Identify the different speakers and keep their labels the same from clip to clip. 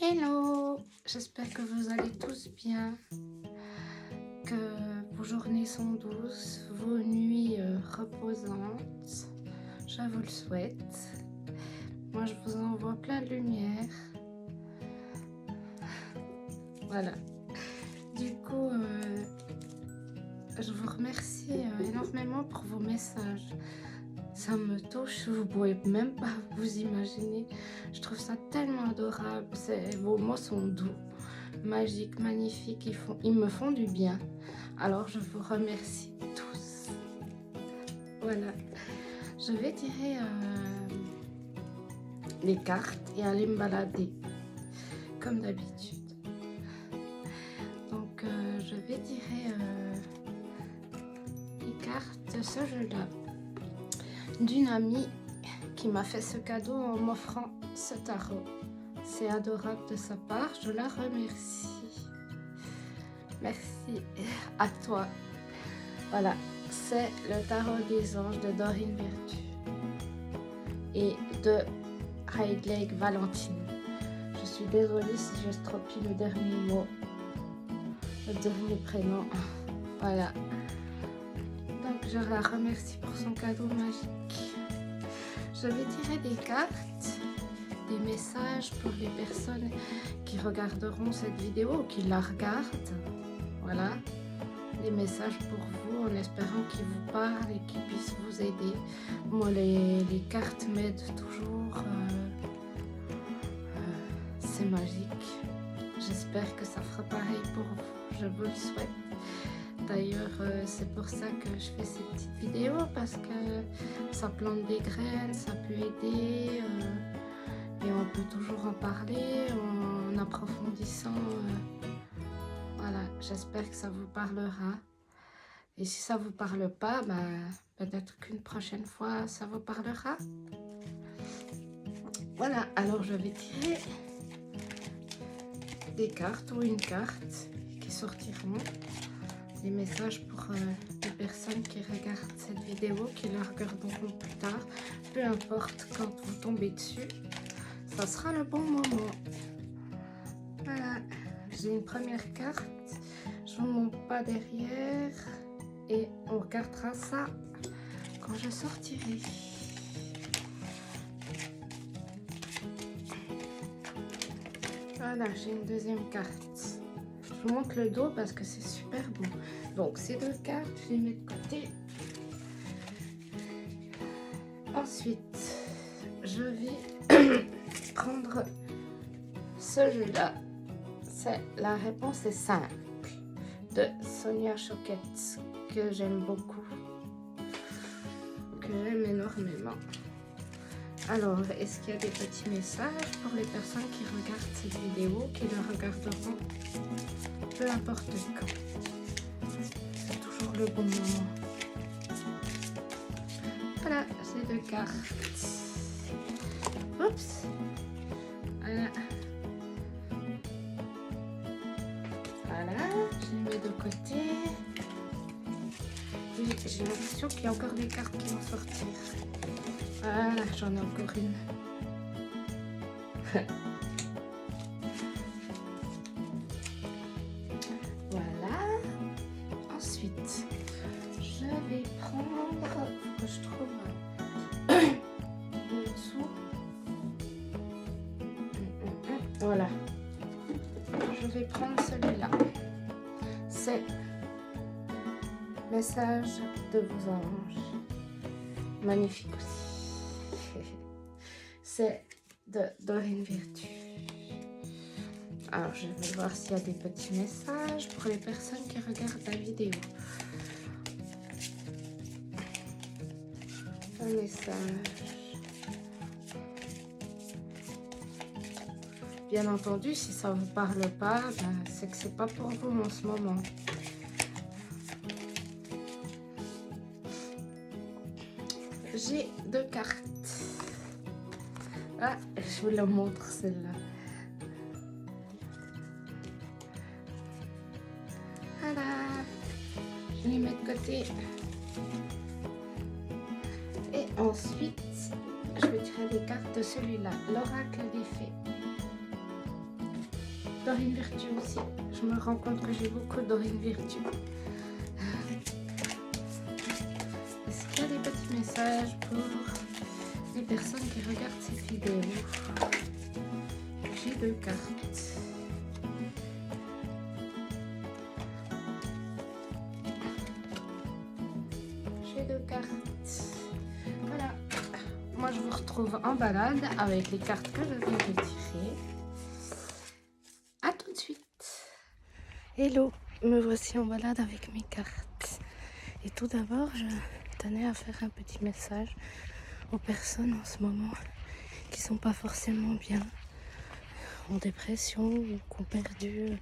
Speaker 1: Hello, j'espère que vous allez tous bien, que vos journées sont douces, vos nuits reposantes. Je vous le souhaite. Moi, je vous envoie plein de lumière. Voilà. Du coup, je vous remercie énormément pour vos messages. Ça me touche, vous pouvez même pas vous imaginer. Je trouve ça tellement adorable. Vos mots sont doux, magiques, magnifiques. Ils me font du bien. Alors je vous remercie tous. Voilà. Je vais tirer les cartes et aller me balader comme d'habitude. Donc je vais tirer les cartes de ce jeu-là d'une amie qui m'a fait ce cadeau en m'offrant ce tarot. C'est adorable de sa part, je la remercie. Merci à toi. Voilà, c'est le tarot des anges de Dorine Virtue et de Heidleg Valentine. Je suis désolée si je stropie le dernier mot, le dernier prénom. Voilà. Donc je la remercie pour son cadeau magique. Je vais tirer des cartes, des messages pour les personnes qui regarderont cette vidéo ou qui la regardent. Voilà, des messages pour vous en espérant qu'ils vous parlent et qu'ils puissent vous aider. Moi, les cartes m'aident toujours. C'est magique. J'espère que ça fera pareil pour vous. Je vous le souhaite. D'ailleurs, c'est pour ça que je fais ces petites vidéos, parce que ça plante des graines, ça peut aider et on peut toujours en parler en approfondissant. Voilà, j'espère que ça vous parlera. Et si ça vous parle pas, peut-être qu'une prochaine fois, ça vous parlera. Voilà, alors je vais tirer des cartes ou une carte qui sortiront. Des messages pour les personnes qui regardent cette vidéo, qui la regarderont plus tard. Peu importe quand vous tombez dessus, ça sera le bon moment. Voilà, j'ai une première carte. Je vous montre pas derrière et on regardera ça quand je sortirai. Voilà, j'ai une deuxième carte. Je vous montre le dos parce que c'est super beau. Donc ces deux cartes, je les mets de côté. Ensuite, je vais prendre ce jeu-là. La réponse est simple, de Sonia Choquette, que j'aime beaucoup, que j'aime énormément. Alors, est-ce qu'il y a des petits messages pour les personnes qui regardent cette vidéo, qui la regarderont peu importe quand? C'est toujours le bon moment. Voilà, ces deux cartes. Oups. Voilà. Voilà, je les mets de côté. Et j'ai l'impression qu'il y a encore des cartes qui vont sortir. Voilà, j'en ai encore une. Voilà. Ensuite, je vais prendre... Faut que je trouve le dessous. Voilà. Je vais prendre celui-là. C'est Message de vos anges. Magnifique aussi. C'est de Dorine Virtue. Alors, je vais voir s'il y a des petits messages pour les personnes qui regardent la vidéo. Un message. Bien entendu, si ça ne vous parle pas, c'est que c'est pas pour vous en ce moment. J'ai deux cartes. Ah, je vous la montre celle-là. Voilà. Je les mets de côté. Et ensuite, je vais tirer des cartes de celui-là. L'oracle des fées. Dorine Virtue aussi. Je me rends compte que j'ai beaucoup Dorine Virtue. Est-ce qu'il y a des petits messages pour les personnes qui regardent ces vidéos? J'ai 2 cartes. J'ai 2 cartes. Voilà. Moi, je vous retrouve en balade avec les cartes que je viens de tirer. À tout de suite. Hello, me voici en balade avec mes cartes. Et tout d'abord, je tenais à faire un petit message aux personnes en ce moment qui sont pas forcément bien, en dépression ou qui ont perdu.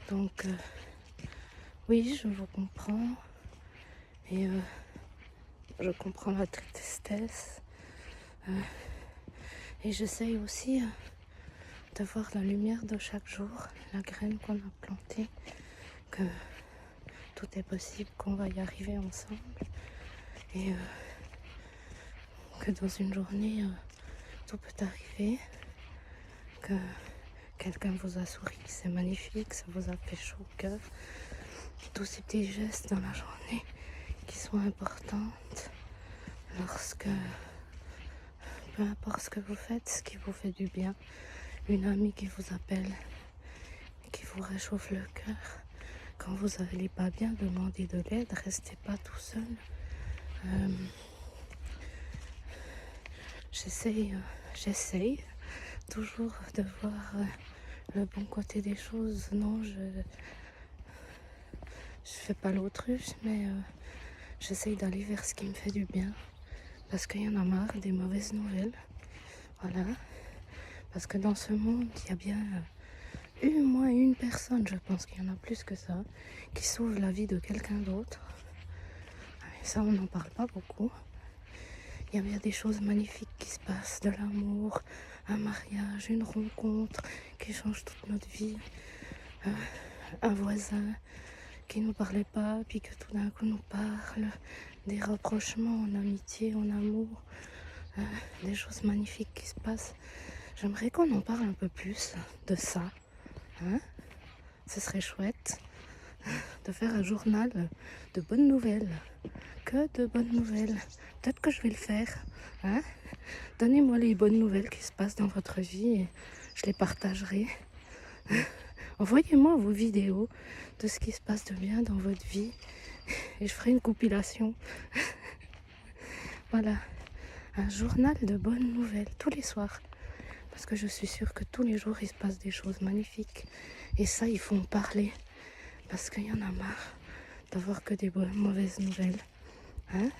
Speaker 1: Donc, oui, je vous comprends. Et je comprends la tristesse. Et j'essaye aussi de voir la lumière de chaque jour, la graine qu'on a plantée, que tout est possible, qu'on va y arriver ensemble. Et que dans une journée, tout peut arriver. Que quelqu'un vous a souri, c'est magnifique, ça vous a fait chaud au cœur. Tous ces petits gestes dans la journée qui sont importants lorsque, peu importe ce que vous faites, ce qui vous fait du bien, une amie qui vous appelle, qui vous réchauffe le cœur, quand vous n'allez pas bien, demandez de l'aide, restez pas tout seul. J'essaye toujours de voir le bon côté des choses. Non, je fais pas l'autruche, mais j'essaye d'aller vers ce qui me fait du bien. Parce qu'il y en a marre des mauvaises nouvelles. Voilà. Parce que dans ce monde, il y a bien au moins une personne, je pense qu'il y en a plus que ça, qui sauve la vie de quelqu'un d'autre. Et ça, on n'en parle pas beaucoup. Il y a bien des choses magnifiques qui se passent, de l'amour, un mariage, une rencontre qui change toute notre vie, un voisin qui nous parlait pas, puis que tout d'un coup nous parle, des rapprochements en amitié, en amour, des choses magnifiques qui se passent. J'aimerais qu'on en parle un peu plus de ça. Hein? Ce serait chouette de faire un journal de bonnes nouvelles. Que de bonnes nouvelles. Peut-être que je vais le faire. Hein? Donnez-moi les bonnes nouvelles qui se passent dans votre vie et je les partagerai. Envoyez-moi vos vidéos de ce qui se passe de bien dans votre vie et je ferai une compilation. Voilà, un journal de bonnes nouvelles tous les soirs. Parce que je suis sûre que tous les jours il se passe des choses magnifiques. Et ça, il faut en parler. Parce qu'il y en a marre d'avoir que des mauvaises nouvelles. Hein?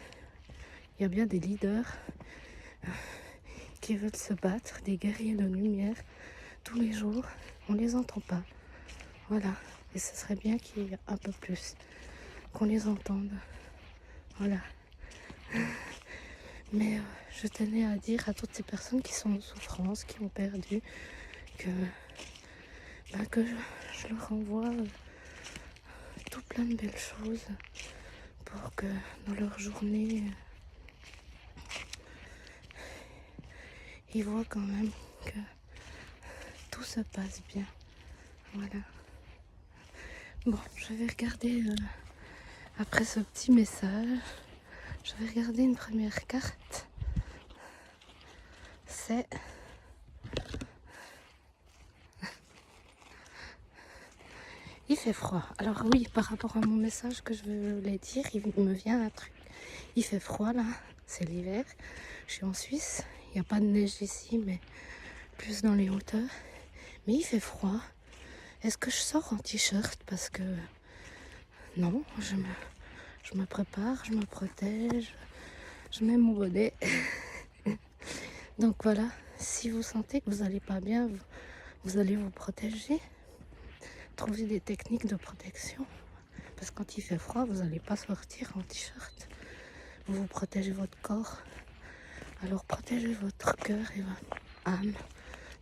Speaker 1: Il y a bien des leaders qui veulent se battre, des guerriers de lumière. Tous les jours, on les entend pas. Voilà. Et ce serait bien qu'il y ait un peu plus. Qu'on les entende. Voilà. Mais je tenais à dire à toutes ces personnes qui sont en souffrance, qui ont perdu, que je leur envoie tout plein de belles choses pour que dans leur journée, ils voient quand même que tout se passe bien. Voilà. Bon, je vais regarder, après ce petit message, je vais regarder une première carte. C'est... Il fait froid. Alors oui, par rapport à mon message que je voulais dire, il me vient un truc. Il fait froid là, c'est l'hiver. Je suis en Suisse, il n'y a pas de neige ici, mais plus dans les hauteurs. Mais il fait froid. Est-ce que je sors en t-shirt? Parce que non, je me prépare, je me protège, je mets mon bonnet. Donc voilà, si vous sentez que vous n'allez pas bien, vous allez vous protéger. Trouver des techniques de protection. Parce que quand il fait froid, vous n'allez pas sortir en t-shirt. Vous protégez votre corps. Alors protégez votre cœur et votre âme.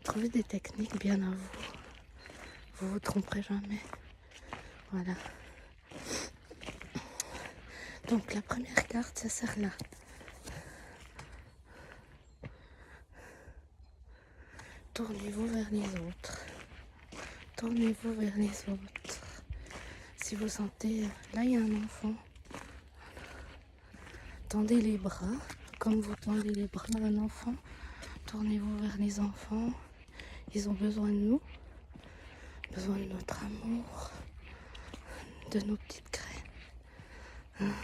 Speaker 1: Trouvez des techniques bien à vous. Vous vous tromperez jamais. Voilà. Donc la première carte, ça sert là. Tournez-vous vers les autres. Tournez-vous vers les autres. Si vous sentez, là il y a un enfant, tendez les bras, comme vous tendez les bras à un enfant. Tournez-vous vers les enfants. Ils ont besoin de nous, besoin de notre amour, de nos petites graines.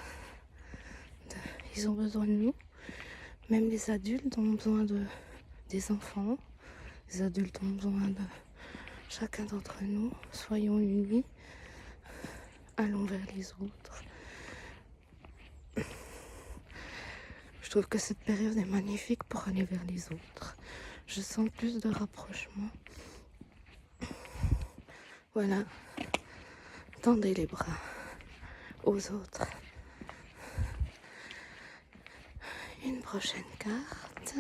Speaker 1: Ils ont besoin de nous. Même les adultes ont besoin des enfants. Les adultes ont besoin de chacun d'entre nous. Soyons unis. Allons vers les autres. Je trouve que cette période est magnifique pour aller vers les autres. Je sens plus de rapprochement. Voilà. Tendez les bras aux autres. Une prochaine carte.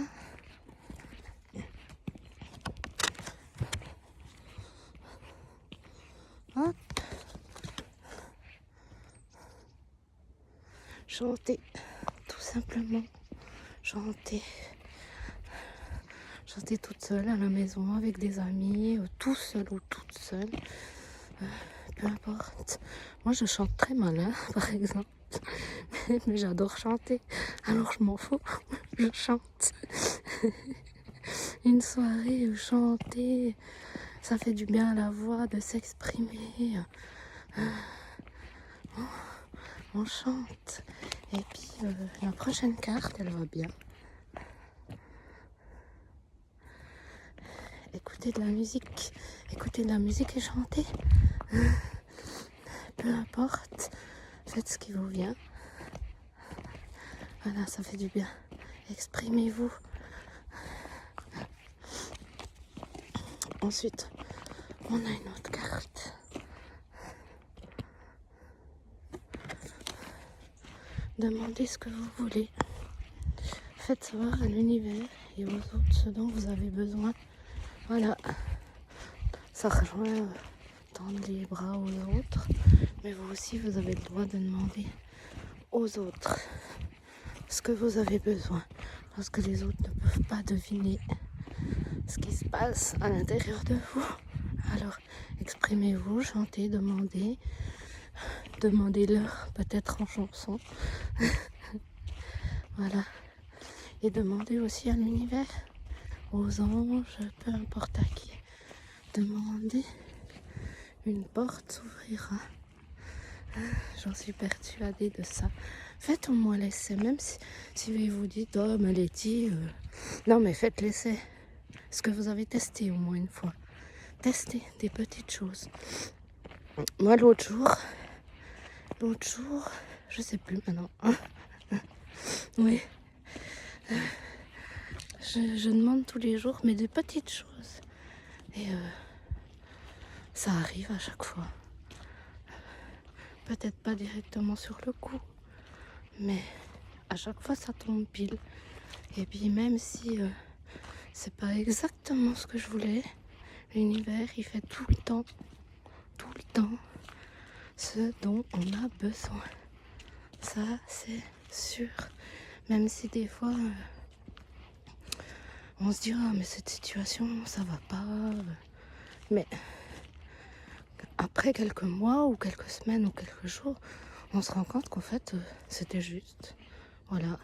Speaker 1: Hop. Chanter, tout simplement. Chanter. Chanter toute seule à la maison avec des amis, tout seul ou toute seule. Peu importe. Moi je chante très mal, hein, par exemple. Mais j'adore chanter. Alors je m'en fous. Je chante. Une soirée, chanter. Ça fait du bien à la voix de s'exprimer. On chante. Et puis la prochaine carte, elle va bien. Écoutez de la musique. Écoutez de la musique et chantez. Peu importe. Faites ce qui vous vient. Voilà, ça fait du bien. Exprimez-vous. Ensuite, on a une autre carte. Demandez ce que vous voulez. Faites savoir à l'univers et aux autres ce dont vous avez besoin. Voilà. Ça rejoint tendre les bras aux autres. Mais vous aussi, vous avez le droit de demander aux autres ce que vous avez besoin. Parce que les autres ne peuvent pas deviner ce qui se passe à l'intérieur de vous. Alors, exprimez-vous, chantez, demandez. Demandez-leur peut-être en chanson. Voilà. Et demandez aussi à l'univers, aux anges, peu importe à qui. Demandez, une porte s'ouvrira. J'en suis persuadée de ça. Faites au moins l'essai, même si vous dites, oh mais Letty, non mais faites l'essai. Ce que vous avez testé au moins une fois. Testez des petites choses. Moi l'autre jour, je sais plus maintenant. Oui. Je demande tous les jours, mais des petites choses. Et ça arrive à chaque fois. Peut-être pas directement sur le coup, mais à chaque fois ça tombe pile. Et puis même si c'est pas exactement ce que je voulais, l'univers il fait tout le temps ce dont on a besoin. Ça c'est sûr. Même si des fois on se dit ah mais cette situation ça va pas. Mais après quelques mois ou quelques semaines ou quelques jours, on se rend compte qu'en fait c'était juste. Voilà.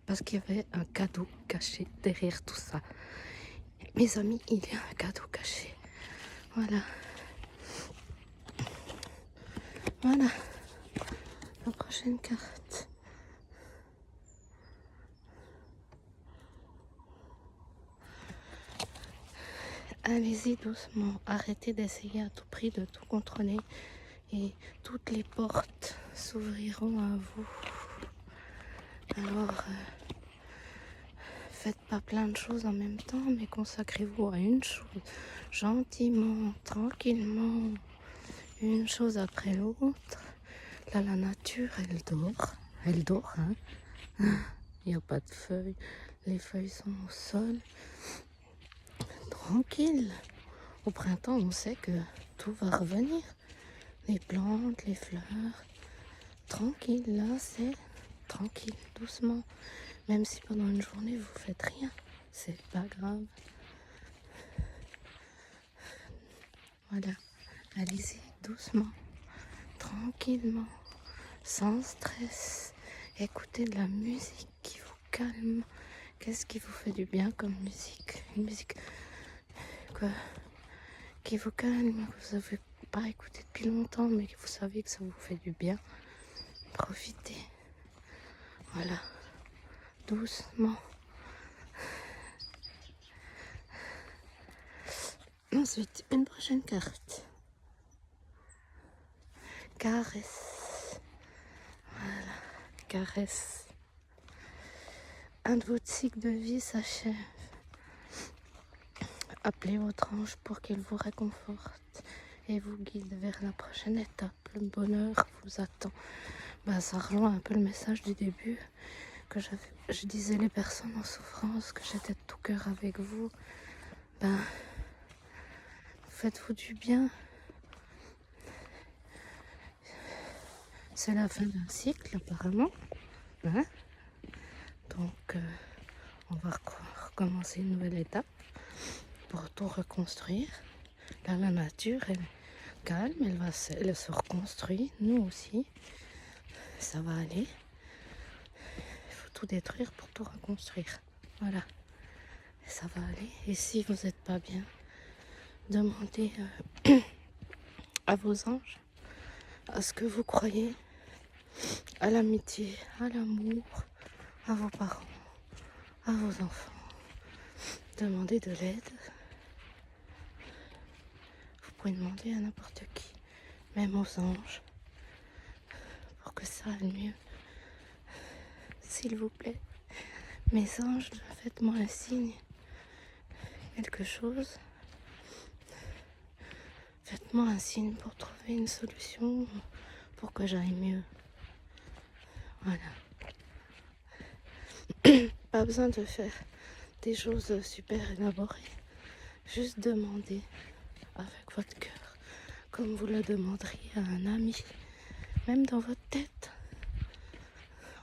Speaker 1: Parce qu'il y avait un cadeau caché derrière tout ça. Mes amis, il y a un cadeau caché. Voilà. Voilà. La prochaine carte. Allez-y doucement. Arrêtez d'essayer à tout prix de tout contrôler. Et toutes les portes s'ouvriront à vous. Alors, faites pas plein de choses en même temps, mais consacrez-vous à une chose. Gentiment, tranquillement. Une chose après l'autre. Là, la nature, elle dort. Elle dort, hein. Il n'y a pas de feuilles. Les feuilles sont au sol. Tranquille. Au printemps, on sait que tout va revenir. Les plantes, les fleurs. Tranquille, là, c'est tranquille, doucement. Même si pendant une journée, vous faites rien. C'est pas grave. Voilà. Allez-y, doucement, tranquillement, sans stress. Écoutez de la musique qui vous calme. Qu'est-ce qui vous fait du bien comme musique? Une musique quoi, qui vous calme, que vous n'avez pas écouté depuis longtemps, mais que vous savez que ça vous fait du bien. Profitez. Voilà. Doucement. Ensuite, une prochaine carte. Caresse. Voilà. Caresse. Un de vos cycles de vie s'achève. Appelez votre ange pour qu'il vous réconforte et vous guide vers la prochaine étape. Le bonheur vous attend. Ça rejoint un peu le message du début que je disais les personnes en souffrance, que j'étais de tout cœur avec vous. Faites-vous du bien. C'est la fin d'un cycle apparemment. Hein? Donc on va recommencer une nouvelle étape pour tout reconstruire. Là, la nature, elle est calme, elle se reconstruit, nous aussi. Ça va aller. Il faut tout détruire pour tout reconstruire. Voilà. Et ça va aller. Et si vous n'êtes pas bien, demandez à vos anges, à ce que vous croyez, à l'amitié, à l'amour, à vos parents, à vos enfants. Demandez de l'aide. Vous pouvez demander à n'importe qui, même aux anges, pour que ça aille mieux. S'il vous plaît, mes anges, faites-moi un signe, quelque chose. Faites-moi un signe pour trouver une solution, pour que j'aille mieux. Voilà. Pas besoin de faire des choses super élaborées. Juste demandez avec votre cœur, comme vous le demanderiez à un ami, même dans votre tête.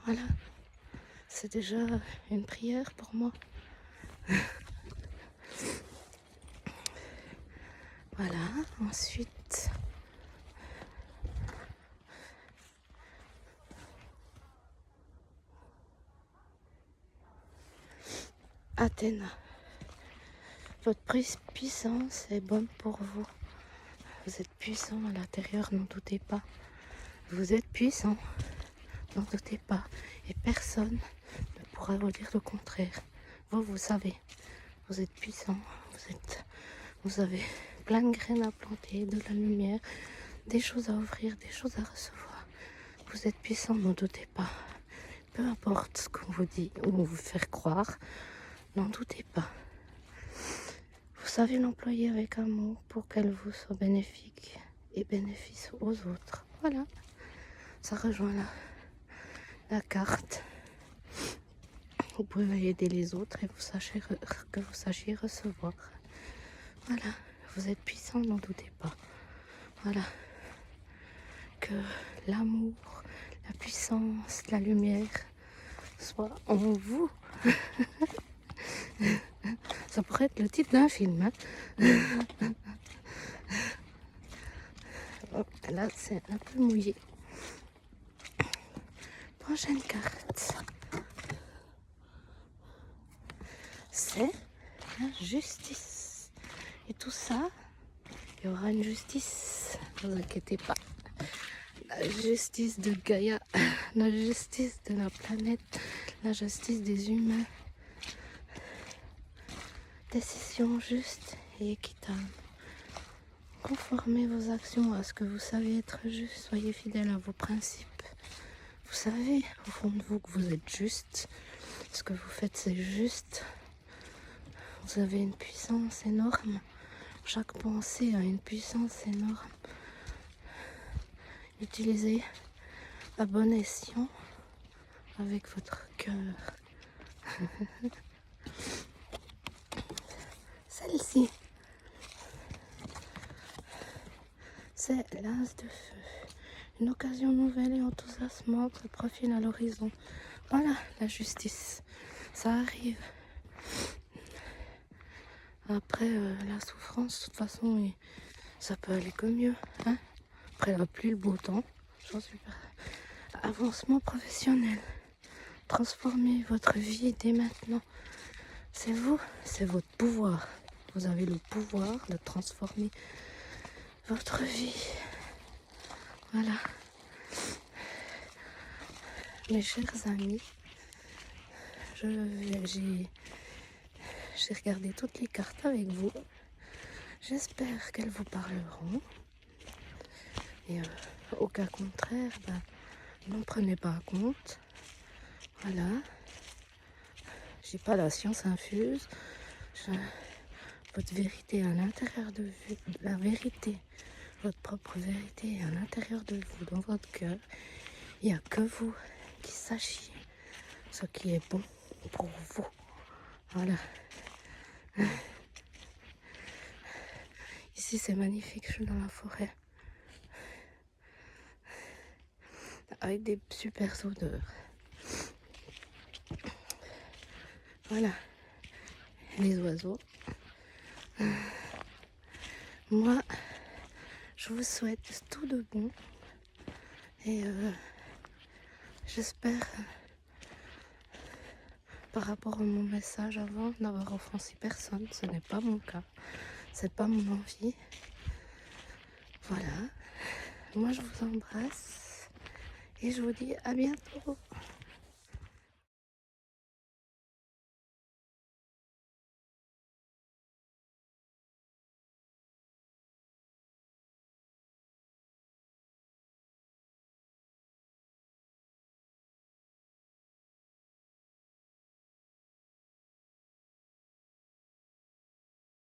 Speaker 1: Voilà. C'est déjà une prière pour moi. Voilà. Ensuite, Athéna. Votre puissance est bonne pour vous. Vous êtes puissant à l'intérieur, n'en doutez pas. Vous êtes puissant, n'en doutez pas. Et personne ne pourra vous dire le contraire. Vous savez, vous êtes puissant, vous avez plein de graines à planter, de la lumière, des choses à offrir, des choses à recevoir. Vous êtes puissant, n'en doutez pas. Peu importe ce qu'on vous dit ou vous faire croire, n'en doutez pas. Vous savez l'employer avec amour pour qu'elle vous soit bénéfique et bénéfice aux autres. Voilà, ça rejoint la carte. Vous pouvez aider les autres et que vous sachiez recevoir. Voilà, vous êtes puissant, n'en doutez pas. Voilà, que l'amour, la puissance, la lumière soit en vous. Ça pourrait être le titre d'un film. Hein. Oh, là, c'est un peu mouillé. Prochaine carte. C'est la justice. Et tout ça, il y aura une justice. Ne vous inquiétez pas. La justice de Gaïa, la justice de la planète, la justice des humains. Décision juste et équitable. Conformez vos actions à ce que vous savez être juste. Soyez fidèles à vos principes. Vous savez au fond de vous que vous êtes juste. Ce que vous faites, c'est juste. Vous avez une puissance énorme. Chaque pensée a une puissance énorme. Utilisez à bon escient avec votre cœur. Celle-ci, c'est l'as de feu. Une occasion nouvelle et enthousiasmante se profile à l'horizon. Voilà la justice. Ça arrive. Après la souffrance, de toute façon, ça peut aller que mieux. Hein, après la pluie, le beau temps, j'en suis pas. Avancement professionnel. Transformez votre vie dès maintenant. C'est vous, c'est votre pouvoir. Vous avez le pouvoir de transformer votre vie. Voilà. Mes chers amis, j'ai regardé toutes les cartes avec vous. J'espère qu'elles vous parleront. Et au cas contraire, n'en prenez pas compte. Voilà. J'ai pas la science infuse. Votre vérité à l'intérieur de vous, la vérité, votre propre vérité à l'intérieur de vous, dans votre cœur. Il n'y a que vous qui sachiez ce qui est bon pour vous. Voilà. Ici c'est magnifique, je suis dans la forêt. Avec des super odeurs. Voilà. Les oiseaux. Moi, je vous souhaite tout de bon. Et j'espère, par rapport à mon message avant, n'avoir offensé personne. Ce n'est pas mon cas. C'est pas mon envie. Voilà. Moi, je vous embrasse. Et je vous dis à bientôt.